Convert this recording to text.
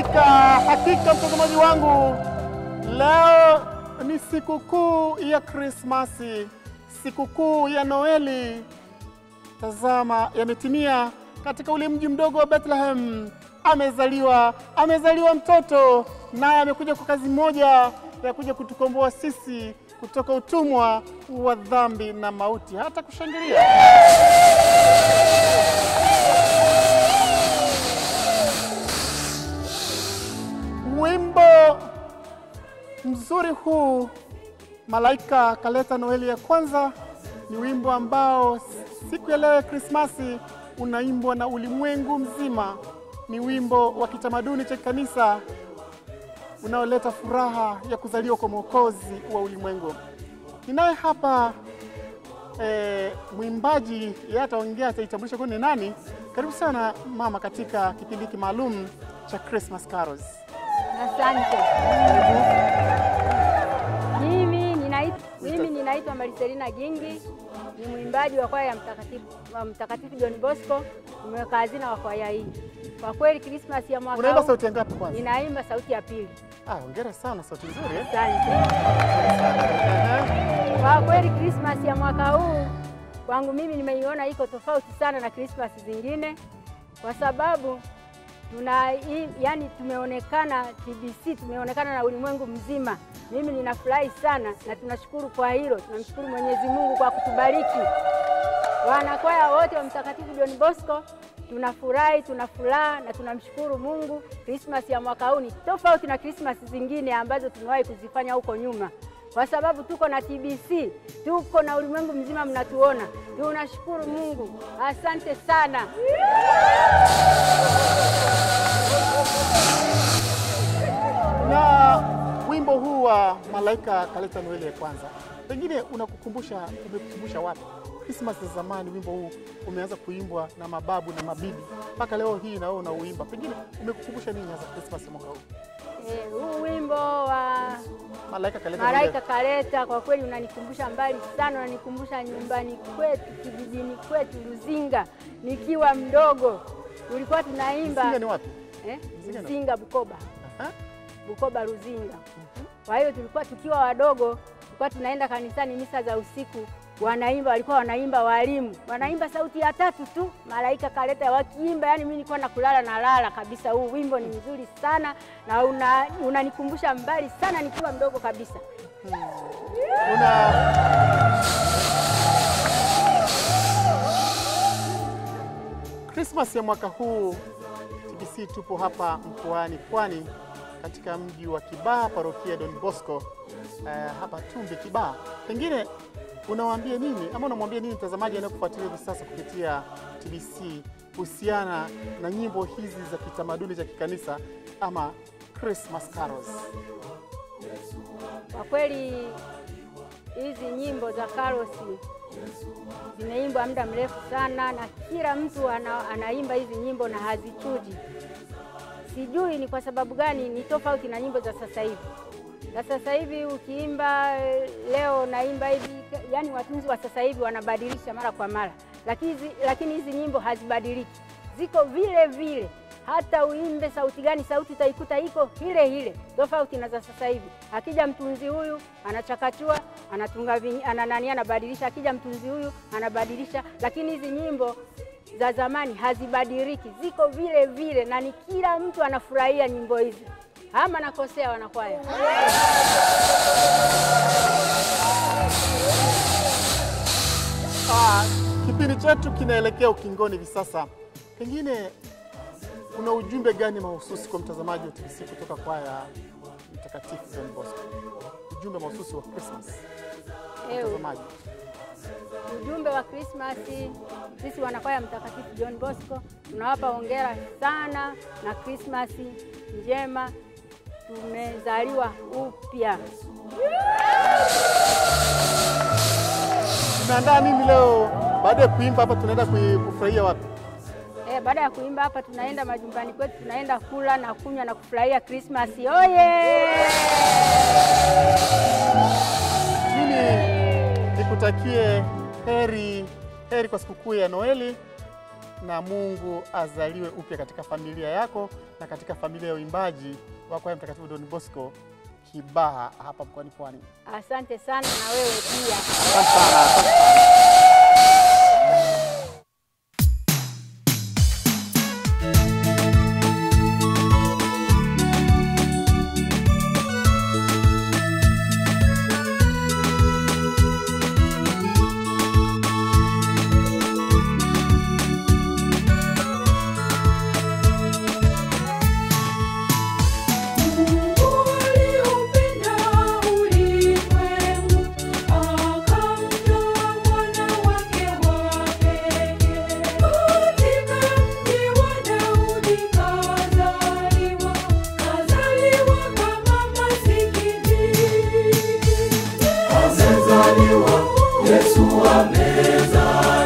Hakika mtazamaji wangu, leo ni sikukuu ya Krismasi, sikukuu ya Noeli. Tazama, yametimia katika ule mji mdogo wa Bethlehem. Amezaliwa mtoto, naye amekuja kwa kazi moja ya kuja kutukomboa sisi kutoka utumwa wa dhambi na mauti. Hata kushangilia. Wimbo mzuri huu, Malaika Kaleta Noeli ya Kwanza, ni wimbo ambao siku ya leo ya Krismasi unaimbwa na ulimwengu mzima. Ni wimbo wa kitamaduni cha kanisa unaoleta furaha ya kuzaliwa kwa Mwokozi wa ulimwengu. Ninaye hapa mwimbaji, yeye ataongea, ataitambulisha kwa ni nani. Karibu sana mama katika kipindi hiki maalum cha Christmas Carols. Asante. Mimi ninaitwa Mariselina Gingi, ni mwimbaji wa kwaya ya Mtakatifu John Bosco, nimeweka hazina wa kwaya hii. Kwa kweli Christmas ya mwaka huu. Unaimba sauti ngapi kwanza? Ninaimba sauti ya pili. Hongera sana, sauti nzuri. Asante. Kwa kweli Christmas ya mwaka huu kwangu mimi nimeiona iko tofauti sana na Christmas zingine, kwa sababu tumeonekana TBC, tumeonekana na ulimwengu mzima. Mimi ninafurahi sana na tunashukuru kwa hilo. Tunamshukuru Mwenyezi Mungu kwa kutubariki. Wanakwaya wote wa Mtakatifu John Bosco tunafurahi, tunafuraha na tunamshukuru Mungu. Christmas ya mwaka huu ni tofauti na Christmas zingine ambazo tumewahi kuzifanya huko nyuma, kwa sababu tuko na TBC, tuko na ulimwengu mzima mnatuona. Tunashukuru Mungu. Asante sana. Na wimbo huu wa Malaika Kaleta Noeli ya Kwanza, pengine umekukumbusha wapi? Christmas za zamani wimbo huu umeanza kuimbwa na mababu na mabibi mpaka leo hii na wewe unauimba. Pengine umekukumbusha nini hasa Christmas ya mwaka huu? Huu wimbo wa Malaika Kaleta kwa kweli unanikumbusha mbali sana, unanikumbusha nyumbani kwetu, kijijini kwetu Ruzinga. Nikiwa mdogo tulikuwa tunaimba. Ruzinga ni wapi? Ruzinga, Bukoba. Bukoba, Ruzinga. Kwa hiyo tukiwa wadogo tulikuwa tunaenda kanisani misa za usiku, walikuwa wanaimba walimu. Wanaimba sauti ya tatu tu, Malaika Kaleta wakiimba, yani mimi nilikuwa nakulala na lala kabisa. Huu wimbo ni mzuri sana na unanikumbusha mbali sana nikiwa mdogo kabisa. Christmas ya mwaka huu TBC tupo hapa mkoani Pwani katika mji wa Kibaha, parokia Don Bosco, hapa Tumbi Kibaha. Pengine unawaambia nini ama unamwambia nini mtazamaji anayokufuatilia hivi sasa kupitia TBC kuhusiana na nyimbo hizi za kitamaduni za kikanisa ama Christmas Carols? Kwa kweli hizi nyimbo za carols zimeimbwa muda mrefu sana na kila mtu anaimba hizi nyimbo na hazichuji. Sijui ni kwa sababu gani ni tofauti na nyimbo za sasa hivi. Na sasa hivi ukiimba leo naimba hivi, yani watunzi wa sasa hivi wanabadilisha mara kwa mara. Lakini hizi nyimbo hazibadiliki. Ziko vile vile. Hata uimbe sauti gani, sauti utaikuta iko ile tofauti na za sasa hivi. Akija mtunzi huyu anachakachua, anatunga anabadilisha, akija mtunzi huyu anabadilisha, lakini hizi nyimbo za zamani hazibadiliki, ziko vile vile na ni kila mtu anafurahia nyimbo hizi. Ama nakosea wanakwaya? Kipindi chetu kinaelekea ukingoni hivi sasa. Pengine kuna ujumbe gani mahususi kwa mtazamaji wa TBC kutoka kwaya Mtakatifu John Bosco? Ujumbe mahususi wa Christmas mtazamaji. Ujumbe wa Christmas, sisi wanakwaya Mtakatifu John Bosco tunawapa hongera sana na Christmas njema. Tumezaliwa upya. Tunaandaa nini leo? Baada ya kuimba hapa tunaenda kufurahia wapi? Baada ya kuimba hapa tunaenda majumbani kwetu, tunaenda kula na kunywa na kufurahia Christmas. Oye! Mimi nikutakie heri kwa sikukuu ya Noeli na Mungu azaliwe upya katika familia yako na katika familia ya uimbaji wa kwaya Mtakatifu Don Bosco Kibaha hapa mkoani Pwani. Asante sana na wewe pia. Asante sana. Yesu amezaliwa,